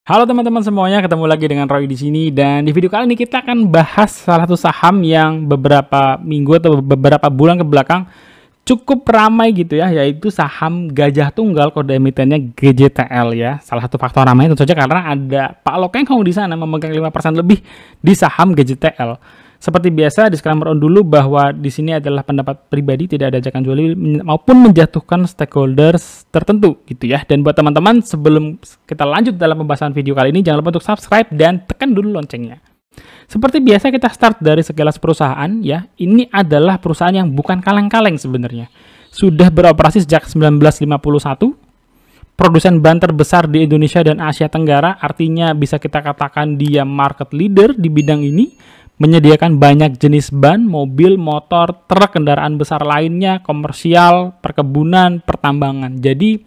Halo teman-teman semuanya, ketemu lagi dengan Roy di sini dan di video kali ini kita akan bahas salah satu saham yang beberapa minggu atau beberapa bulan ke belakang cukup ramai gitu ya, yaitu saham Gajah Tunggal, kode emitennya GJTL ya. Salah satu faktor ramainya tentu saja karena ada Pak Lo Keng Hong di sana memegang 5% lebih di saham GJTL. Seperti biasa, disclaimer on dulu bahwa di sini adalah pendapat pribadi, tidak ada ajakan jual beli maupun menjatuhkan stakeholders tertentu gitu ya. Dan buat teman-teman, sebelum kita lanjut dalam pembahasan video kali ini, jangan lupa untuk subscribe dan tekan dulu loncengnya. Seperti biasa kita start dari sekilas perusahaan ya. Ini adalah perusahaan yang bukan kaleng-kaleng sebenarnya. Sudah beroperasi sejak 1951. Produsen ban terbesar di Indonesia dan Asia Tenggara, artinya bisa kita katakan dia market leader di bidang ini. Menyediakan banyak jenis ban, mobil, motor, truk, kendaraan besar lainnya, komersial, perkebunan, pertambangan. Jadi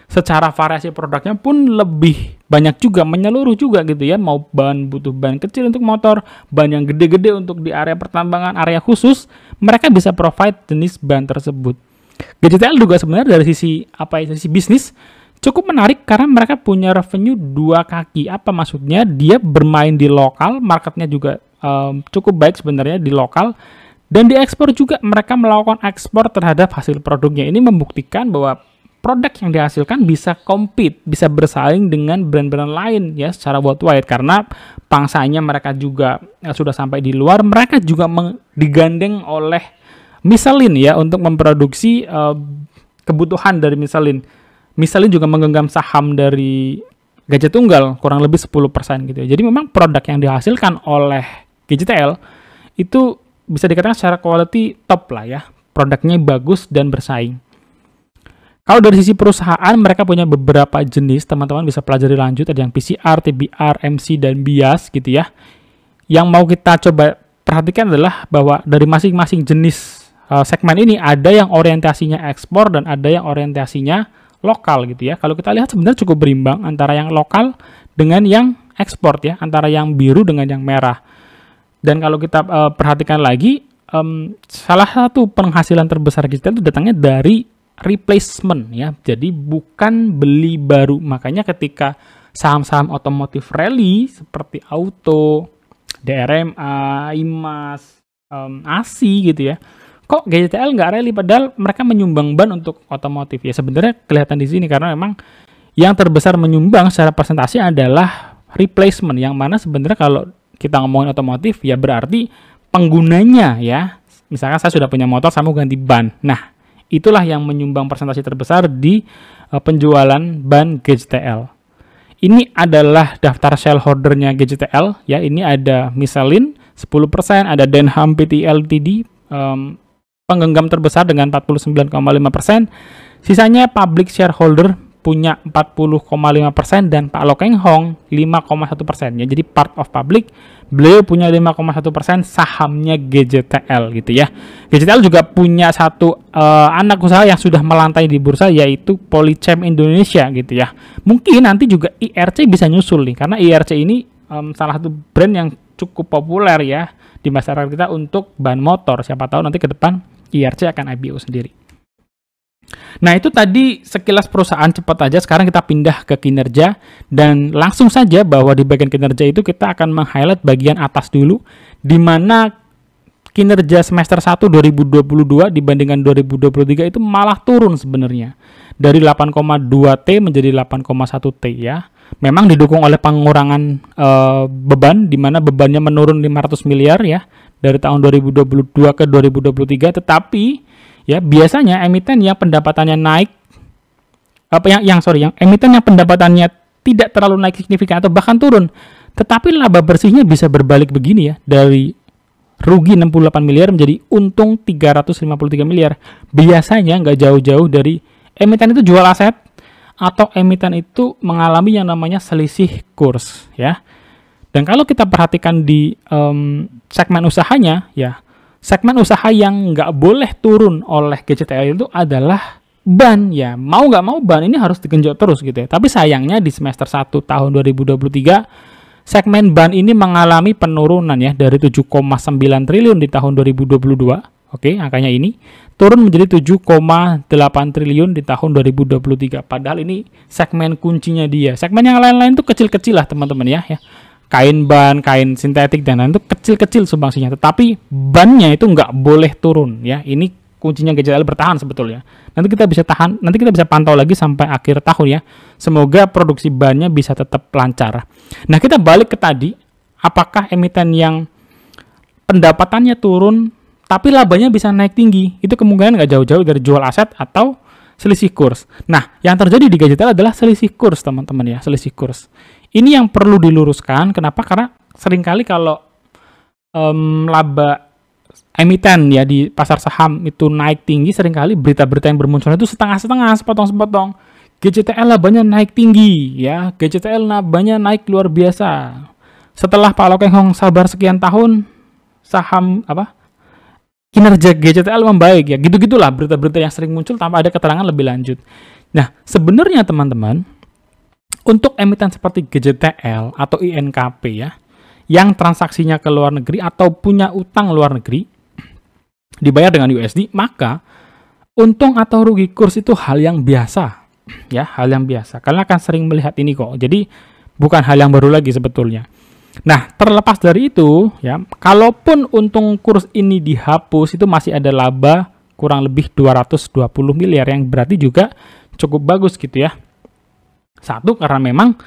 secara variasi produknya pun lebih banyak juga, menyeluruh juga gitu ya. Mau butuh ban kecil untuk motor, ban yang gede-gede untuk di area pertambangan, area khusus, mereka bisa provide jenis ban tersebut. GJTL juga sebenarnya dari sisi sisi bisnis cukup menarik karena mereka punya revenue dua kaki. Apa maksudnya? Dia bermain di lokal, marketnya juga cukup baik sebenarnya di lokal, dan di ekspor juga mereka melakukan ekspor terhadap hasil produknya. Ini membuktikan bahwa produk yang dihasilkan bisa compete, bisa bersaing dengan brand-brand lain ya secara worldwide, karena pangsanya mereka juga sudah sampai di luar. Mereka juga digandeng oleh Michelin ya untuk memproduksi kebutuhan dari Michelin. Michelin juga menggenggam saham dari Gajah Tunggal kurang lebih 10% gitu ya. Jadi memang produk yang dihasilkan oleh GJTL itu bisa dikatakan secara quality top lah ya. Produknya bagus dan bersaing. Kalau dari sisi perusahaan, mereka punya beberapa jenis, teman-teman bisa pelajari lanjut. Ada yang PCR, TBR, MC, dan bias gitu ya. Yang mau kita coba perhatikan adalah bahwa dari masing-masing jenis segmen ini ada yang orientasinya ekspor dan ada yang orientasinya lokal gitu ya. Kalau kita lihat sebenarnya cukup berimbang antara yang lokal dengan yang ekspor ya, antara yang biru dengan yang merah. Dan kalau kita perhatikan lagi, salah satu penghasilan terbesar kita itu datangnya dari replacement ya. Jadi bukan beli baru. Makanya ketika saham-saham otomotif rally seperti Auto, DRMA, IMAS, ASI gitu ya, kok GJTL nggak rally padahal mereka menyumbang ban untuk otomotif ya. Sebenarnya kelihatan di sini karena memang yang terbesar menyumbang secara persentase adalah replacement, yang mana sebenarnya kalau kita ngomongin otomotif ya berarti penggunanya ya. Misalkan saya sudah punya motor, saya mau ganti ban. Nah, itulah yang menyumbang persentase terbesar di penjualan ban GJTL. Ini adalah daftar shareholder-nya GJTL ya. Ini ada Michelin 10%, ada Denham PT Ltd penggenggam terbesar dengan 49,5%. Sisanya public shareholder punya 40,5% dan Pak Lo Keng Hong 5,1%. Ya, jadi part of public, beliau punya 5,1% sahamnya GJTL gitu ya. GJTL juga punya satu anak usaha yang sudah melantai di bursa, yaitu Polychem Indonesia gitu ya. Mungkin nanti juga IRC bisa nyusul nih, karena IRC ini salah satu brand yang cukup populer ya di masyarakat kita untuk ban motor. Siapa tahu nanti ke depan IRC akan IPO sendiri. Nah, itu tadi sekilas perusahaan cepat aja. Sekarang kita pindah ke kinerja dan langsung saja bahwa di bagian kinerja itu kita akan meng-highlight bagian atas dulu, di mana kinerja semester 1 2022 dibandingkan 2023 itu malah turun sebenarnya. Dari 8,2 T menjadi 8,1 T ya. Memang didukung oleh pengurangan beban, di mana bebannya menurun 500 miliar ya dari tahun 2022 ke 2023, tetapi ya biasanya emiten yang pendapatannya naik yang emiten yang pendapatannya tidak terlalu naik signifikan atau bahkan turun, tetapi laba bersihnya bisa berbalik begini ya, dari rugi 68 miliar menjadi untung 353 miliar. Biasanya nggak jauh-jauh dari emiten itu jual aset atau emiten itu mengalami yang namanya selisih kurs ya. Dan kalau kita perhatikan di segmen usahanya ya, segmen usaha yang nggak boleh turun oleh GJTL itu adalah ban ya. Mau nggak mau ban ini harus digenjot terus gitu ya. Tapi sayangnya di semester 1 tahun 2023 segmen ban ini mengalami penurunan ya, dari 7,9 triliun di tahun 2022 Oke, angkanya ini turun menjadi 7,8 triliun di tahun 2023. Padahal ini segmen kuncinya dia. Segmen yang lain-lain tuh kecil-kecil lah teman-teman ya. Kain ban, kain sintetik dan lain itu kecil-kecil sumbangsinya. Tetapi bannya itu nggak boleh turun ya. Ini kuncinya GJTL bertahan sebetulnya. Nanti kita bisa pantau lagi sampai akhir tahun ya. Semoga produksi bannya bisa tetap lancar. Nah, kita balik ke tadi, apakah emiten yang pendapatannya turun tapi labanya bisa naik tinggi? Itu kemungkinan nggak jauh-jauh dari jual aset atau selisih kurs. Nah, yang terjadi di GJTL adalah selisih kurs, teman-teman ya, selisih kurs. Ini yang perlu diluruskan. Kenapa? Karena seringkali kalau laba emiten ya di pasar saham itu naik tinggi, seringkali berita-berita yang bermunculan itu setengah-setengah, sepotong-sepotong. GJTL labanya naik tinggi ya, GJTL labanya naik luar biasa. Setelah Pak Lokeng Hong sabar sekian tahun, saham kinerja GJTL membaik ya, gitu-gitulah berita-berita yang sering muncul tanpa ada keterangan lebih lanjut. Nah, sebenarnya teman-teman, untuk emiten seperti GJTL atau INKP ya, yang transaksinya ke luar negeri atau punya utang luar negeri, dibayar dengan USD, maka untung atau rugi kurs itu hal yang biasa ya, hal yang biasa. Kalian akan sering melihat ini kok. Jadi bukan hal yang baru lagi sebetulnya. Nah, terlepas dari itu ya, kalaupun untung kurs ini dihapus, itu masih ada laba kurang lebih 220 miliar yang berarti juga cukup bagus gitu ya. Satu, karena memang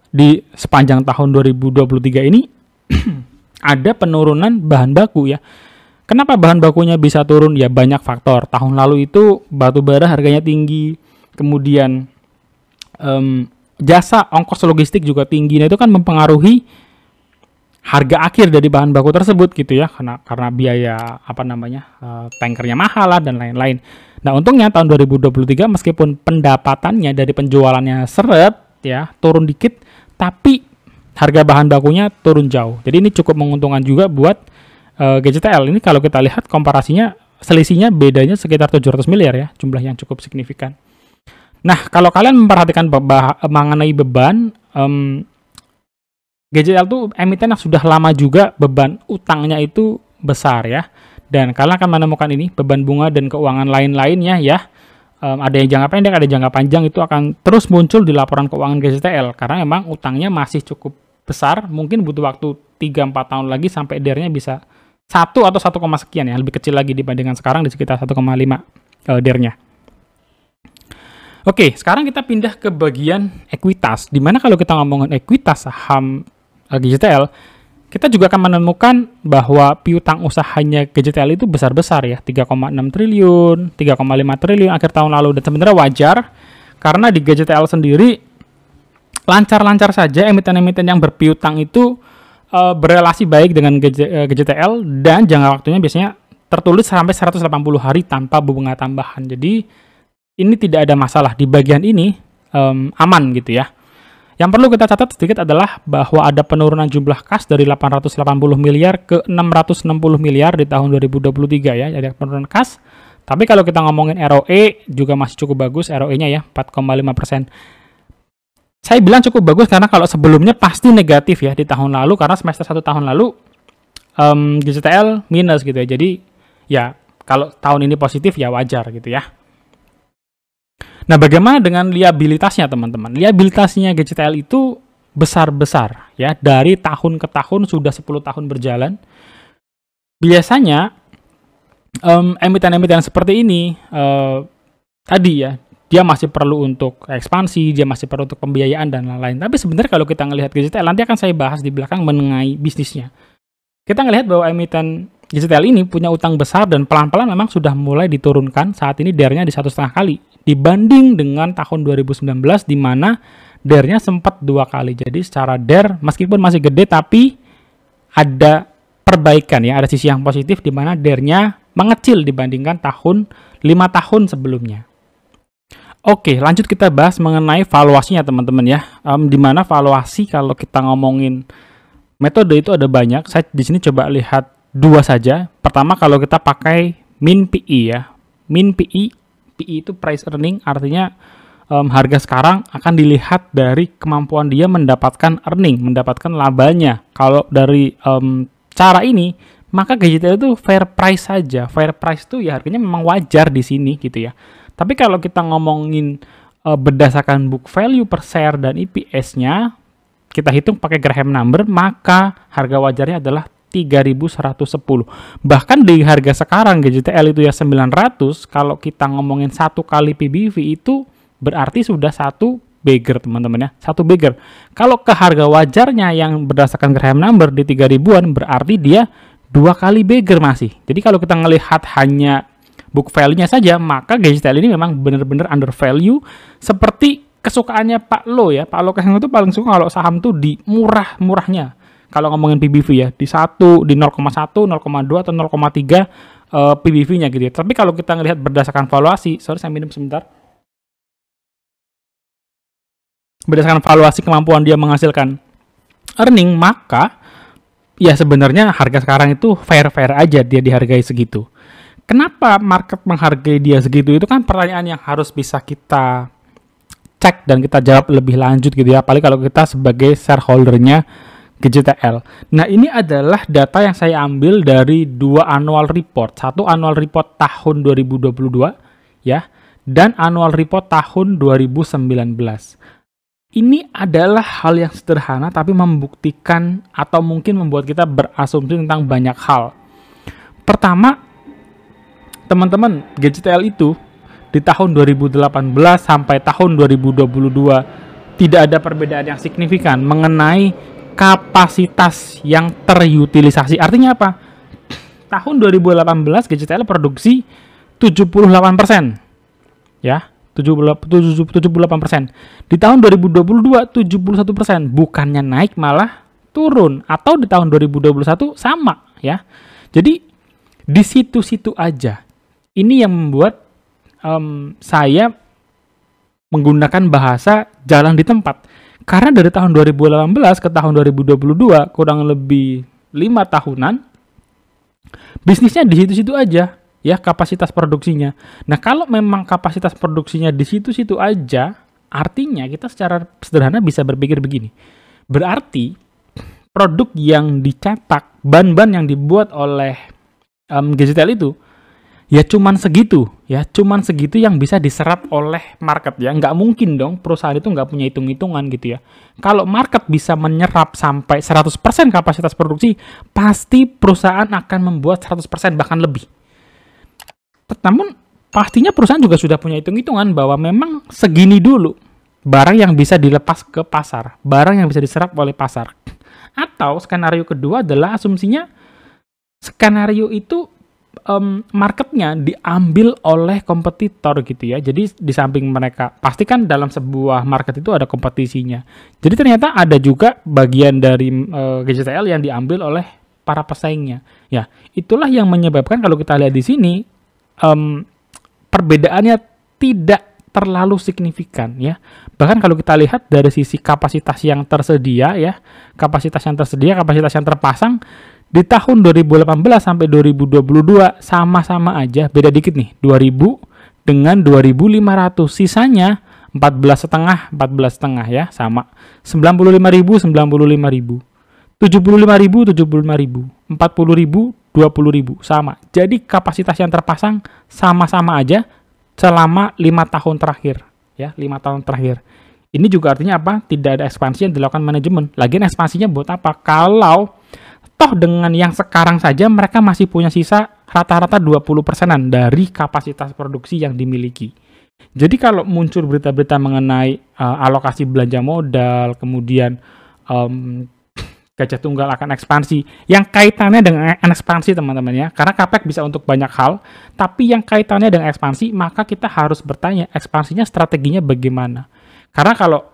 di sepanjang tahun 2023 ini ada penurunan bahan baku ya. Kenapa bahan bakunya bisa turun? Ya banyak faktor. Tahun lalu itu batu bara harganya tinggi, kemudian jasa ongkos logistik juga tinggi. Nah, itu kan mempengaruhi harga akhir dari bahan baku tersebut gitu ya, karena biaya tankernya mahal lah dan lain-lain. Nah, untungnya tahun 2023 meskipun pendapatannya dari penjualannya seret ya, turun dikit, tapi harga bahan bakunya turun jauh. Jadi ini cukup menguntungkan juga buat GJTL. Ini kalau kita lihat komparasinya, selisihnya bedanya sekitar 700 miliar ya, jumlah yang cukup signifikan. Nah, kalau kalian memperhatikan mengenai beban, GJTL tuh emiten yang sudah lama juga beban utangnya itu besar ya. Dan kalian akan menemukan ini beban bunga dan keuangan lain-lainnya ya. Ada yang jangka pendek, ada jangka panjang, itu akan terus muncul di laporan keuangan GJTL karena memang utangnya masih cukup besar. Mungkin butuh waktu 3-4 tahun lagi sampai DER-nya bisa 1 atau 1, sekian ya, lebih kecil lagi dibandingkan sekarang di sekitar 1,5 DER-nya. Oke, sekarang kita pindah ke bagian ekuitas. Dimana kalau kita ngomongin ekuitas saham GJTL, kita juga akan menemukan bahwa piutang usahanya GJTL itu besar-besar ya, 3,6 triliun, 3,5 triliun akhir tahun lalu. Dan sebenarnya wajar, karena di GJTL sendiri lancar-lancar saja emiten-emiten yang berpiutang itu berelasi baik dengan GJTL, dan jangka waktunya biasanya tertulis sampai 180 hari tanpa bunga tambahan. Jadi ini tidak ada masalah di bagian ini, aman gitu ya. Yang perlu kita catat sedikit adalah bahwa ada penurunan jumlah kas dari 880 miliar ke 660 miliar di tahun 2023 ya, ada penurunan kas. Tapi kalau kita ngomongin ROE juga masih cukup bagus, ROE-nya ya 4,5%. Saya bilang cukup bagus karena kalau sebelumnya pasti negatif ya di tahun lalu, karena semester 1 tahun lalu GJTL minus gitu ya. Jadi ya kalau tahun ini positif ya wajar gitu ya. Nah, bagaimana dengan liabilitasnya teman-teman? Liabilitasnya GJTL itu besar-besar ya, dari tahun ke tahun, sudah 10 tahun berjalan. Biasanya emiten-emiten seperti ini tadi ya, dia masih perlu untuk ekspansi, dia masih perlu untuk pembiayaan dan lain-lain. Tapi sebenarnya kalau kita ngelihat GJTL, nanti akan saya bahas di belakang mengenai bisnisnya. Kita ngelihat bahwa emiten GJTL ini punya utang besar dan pelan-pelan memang sudah mulai diturunkan. Saat ini DER-nya di 1,5 kali dibanding dengan tahun 2019 di mana DER-nya sempat 2 kali. Jadi secara DER meskipun masih gede tapi ada perbaikan ya, ada sisi yang positif di mana DER-nya mengecil dibandingkan 5 tahun sebelumnya. Oke, lanjut kita bahas mengenai valuasinya teman-teman ya. Di mana valuasi kalau kita ngomongin metode itu ada banyak. Saya di sini coba lihat 2 saja. Pertama, kalau kita pakai min PE ya. Min PE itu price earning, artinya harga sekarang akan dilihat dari kemampuan dia mendapatkan earning, mendapatkan labanya. Kalau dari cara ini maka GJTL itu fair price saja. Fair price itu ya harganya memang wajar di sini gitu ya. Tapi kalau kita ngomongin berdasarkan book value per share dan EPS-nya, kita hitung pakai Graham number, maka harga wajarnya adalah 3.110. Bahkan di harga sekarang GJTL itu ya 900, kalau kita ngomongin 1 kali PBV itu berarti sudah 1 bagger teman-teman ya, 1 bagger. Kalau ke harga wajarnya yang berdasarkan Graham number di 3.000-an, berarti dia 2 kali bagger masih. Jadi kalau kita ngelihat hanya book value-nya saja, maka GJTL ini memang benar-benar under value, seperti kesukaannya Pak Lo ya. Pak Lo Keheng itu paling suka kalau saham tuh di murah-murahnya. Kalau ngomongin PBV ya, di 1, di 0,1, 0,2 atau 0,3 PBV-nya gitu ya. Tapi kalau kita ngelihat berdasarkan valuasi, sorry saya minum sebentar. Berdasarkan valuasi kemampuan dia menghasilkan earning, maka ya sebenarnya harga sekarang itu fair-fair aja dia dihargai segitu. Kenapa market menghargai dia segitu? Itu kan pertanyaan yang harus bisa kita cek dan kita jawab lebih lanjut gitu ya. Apalagi kalau kita sebagai shareholder-nya GJTL. Nah, ini adalah data yang saya ambil dari 2 annual report. Satu annual report tahun 2022 ya, dan annual report tahun 2019. Ini adalah hal yang sederhana tapi membuktikan atau mungkin membuat kita berasumsi tentang banyak hal. Pertama, teman-teman, GJTL itu di tahun 2018 sampai tahun 2022 tidak ada perbedaan yang signifikan mengenai kapasitas yang terutilisasi. Artinya apa? Tahun 2018 GJTL produksi 78%. Ya, 78%. Di tahun 2022 71%. Bukannya naik malah turun, atau di tahun 2021 sama ya. Jadi di situ-situ aja. Ini yang membuat saya menggunakan bahasa jalan di tempat. Karena dari tahun 2018 ke tahun 2022, kurang lebih 5 tahunan, bisnisnya di situ-situ aja, ya kapasitas produksinya. Nah, kalau memang kapasitas produksinya di situ-situ aja, artinya kita secara sederhana bisa berpikir begini. Berarti produk yang dicetak, ban-ban yang dibuat oleh GJTL itu, ya cuman segitu yang bisa diserap oleh market ya. Nggak mungkin dong perusahaan itu nggak punya hitung-hitungan gitu ya. Kalau market bisa menyerap sampai 100% kapasitas produksi, pasti perusahaan akan membuat 100% bahkan lebih. Namun pastinya perusahaan juga sudah punya hitung-hitungan bahwa memang segini dulu barang yang bisa dilepas ke pasar, barang yang bisa diserap oleh pasar. Atau skenario kedua adalah asumsinya skenario itu marketnya diambil oleh kompetitor gitu ya. Jadi di samping mereka, pasti kan dalam sebuah market itu ada kompetisinya. Jadi ternyata ada juga bagian dari GJTL yang diambil oleh para pesaingnya. Ya, itulah yang menyebabkan kalau kita lihat di sini perbedaannya tidak terlalu signifikan ya. Bahkan kalau kita lihat dari sisi kapasitas yang tersedia ya, kapasitas yang terpasang di tahun 2018 sampai 2022 sama-sama aja, beda dikit nih, 2000 dengan 2500. Sisanya 14,5 ya, sama. 95.000, 75.000. 75.000, 75.000. 40.000, 20.000, sama. Jadi kapasitas yang terpasang sama-sama aja selama 5 tahun terakhir ya, 5 tahun terakhir. Ini juga artinya apa? Tidak ada ekspansi yang dilakukan manajemen. Lagian ekspansinya buat apa? Kalau toh dengan yang sekarang saja mereka masih punya sisa rata-rata 20%-an dari kapasitas produksi yang dimiliki. Jadi kalau muncul berita-berita mengenai alokasi belanja modal, kemudian Gajah Tunggal akan ekspansi, yang kaitannya dengan ekspansi teman-teman ya, karena Capex bisa untuk banyak hal, tapi yang kaitannya dengan ekspansi, maka kita harus bertanya ekspansinya strateginya bagaimana. Karena kalau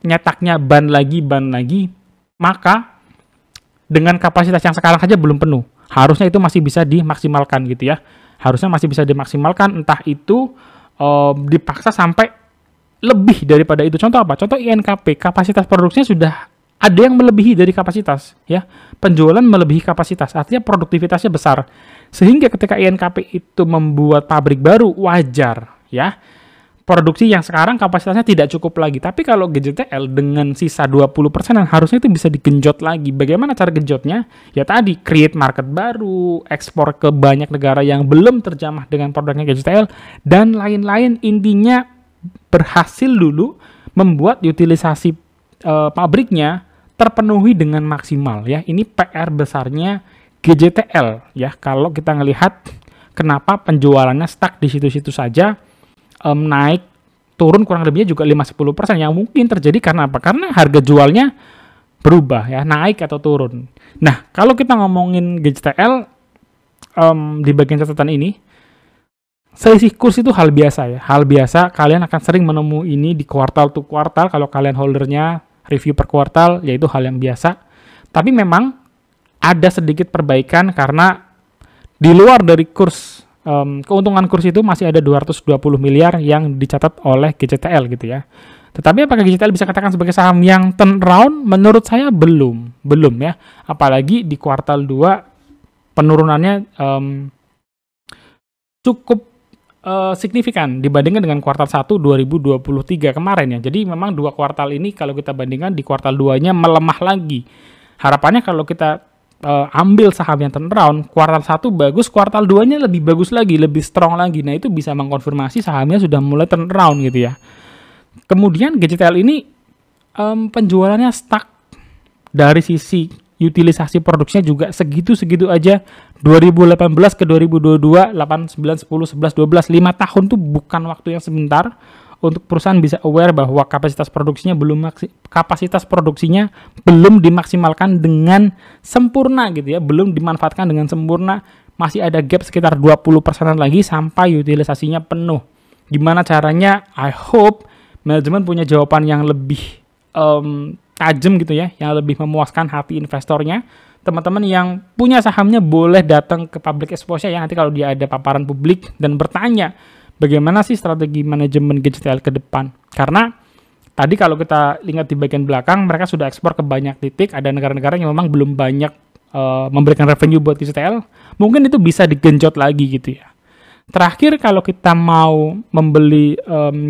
nyetaknya ban lagi, maka dengan kapasitas yang sekarang saja belum penuh. Harusnya itu masih bisa dimaksimalkan gitu ya. Harusnya masih bisa dimaksimalkan, entah itu dipaksa sampai lebih daripada itu. Contoh apa? Contoh INKP, kapasitas produksinya sudah ada yang melebihi dari kapasitas ya. Penjualan melebihi kapasitas, artinya produktivitasnya besar. Sehingga ketika INKP itu membuat pabrik baru, wajar ya. produksi yang sekarang kapasitasnya tidak cukup lagi. Tapi kalau GJTL dengan sisa 20%, harusnya itu bisa digenjot lagi. Bagaimana cara genjotnya? Ya tadi, create market baru, ekspor ke banyak negara yang belum terjamah dengan produknya GJTL, dan lain-lain. Intinya berhasil dulu membuat utilisasi pabriknya terpenuhi dengan maksimal ya. Ini PR besarnya GJTL ya. Kalau kita ngelihat kenapa penjualannya stuck di situ-situ saja, naik turun kurang lebihnya juga 5-10%, yang mungkin terjadi karena apa? Karena harga jualnya berubah ya, naik atau turun. Nah, kalau kita ngomongin GJTL di bagian catatan ini, selisih kurs itu hal biasa ya. Hal biasa, kalian akan sering menemui ini di kuartal to kuartal. Kalau kalian holdernya review per kuartal, yaitu hal yang biasa. Tapi memang ada sedikit perbaikan karena di luar dari kurs, keuntungan kurs itu masih ada 220 miliar yang dicatat oleh GJTL gitu ya. Tetapi apakah GJTL bisa katakan sebagai saham yang turnaround? Menurut saya belum ya. Apalagi di kuartal 2 penurunannya cukup signifikan dibandingkan dengan kuartal 1 2023 kemarin ya. Jadi memang 2 kuartal ini kalau kita bandingkan, di kuartal 2-nya melemah lagi. Harapannya kalau kita ambil saham yang turnaround, kuartal 1 bagus, kuartal 2-nya lebih bagus lagi, lebih strong lagi. Nah, itu bisa mengkonfirmasi sahamnya sudah mulai turnaround gitu ya. Kemudian GJTL ini penjualannya stuck. Dari sisi utilisasi produksinya juga segitu-segitu aja. 2018 ke 2022, 8, 9, 10, 11, 12, 5 tahun tuh bukan waktu yang sebentar untuk perusahaan bisa aware bahwa kapasitas produksinya belum dimaksimalkan dengan sempurna gitu ya, belum dimanfaatkan dengan sempurna, masih ada gap sekitar 20% lagi sampai utilisasinya penuh. Gimana caranya? I hope manajemen punya jawaban yang lebih tajam gitu ya, yang lebih memuaskan hati investornya. Teman-teman yang punya sahamnya boleh datang ke public expose ya, nanti kalau dia ada paparan publik dan bertanya bagaimana sih strategi manajemen GJTL ke depan? Karena tadi kalau kita lihat di bagian belakang, mereka sudah ekspor ke banyak titik. Ada negara-negara yang memang belum banyak memberikan revenue buat GJTL. Mungkin itu bisa digenjot lagi gitu ya. Terakhir, kalau kita mau membeli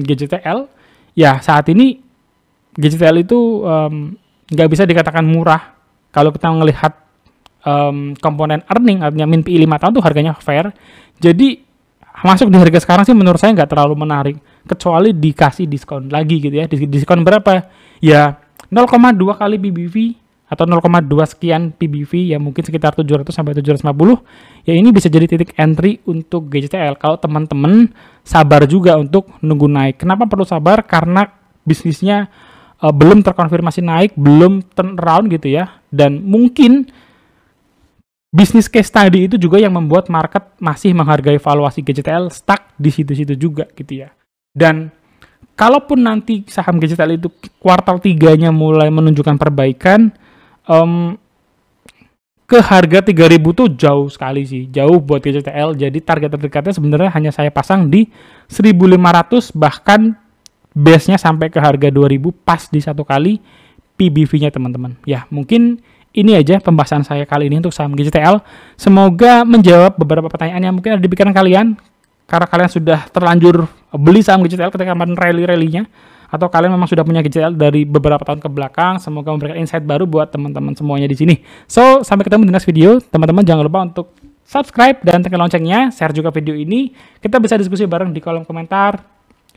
GJTL, ya saat ini GJTL itu nggak bisa dikatakan murah. Kalau kita melihat komponen earning, artinya min PI 5 tahun tuh harganya fair. Jadi masuk di harga sekarang sih menurut saya nggak terlalu menarik, kecuali dikasih diskon lagi gitu ya. Diskon berapa? Ya 0,2 kali PBV atau 0,2 sekian PBV, ya mungkin sekitar 700 sampai 750. Ya ini bisa jadi titik entry untuk GJTL kalau teman-teman sabar juga untuk nunggu naik. Kenapa perlu sabar? Karena bisnisnya belum terkonfirmasi naik, belum turnaround gitu ya. Dan mungkin bisnis case tadi itu juga yang membuat market masih menghargai valuasi GJTL stuck di situ-situ juga gitu ya. Dan kalaupun nanti saham GJTL itu kuartal 3-nya mulai menunjukkan perbaikan, ke harga 3.000 tuh jauh sekali sih, jauh buat GJTL. Jadi target terdekatnya sebenarnya hanya saya pasang di 1.500, bahkan base-nya sampai ke harga 2.000 pas di satu kali PBV-nya teman-teman. Ya mungkin ini aja pembahasan saya kali ini untuk saham GJTL. Semoga menjawab beberapa pertanyaan yang mungkin ada di pikiran kalian, karena kalian sudah terlanjur beli saham GJTL ketika kemarin rally-rallynya, atau kalian memang sudah punya GJTL dari beberapa tahun ke belakang. Semoga memberikan insight baru buat teman-teman semuanya di sini. So, sampai ketemu di next video. Teman-teman jangan lupa untuk subscribe dan tekan loncengnya, share juga video ini. Kita bisa diskusi bareng di kolom komentar.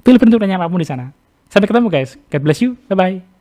Feel free untuk tanya apapun di sana. Sampai ketemu guys. God bless you. Bye-bye.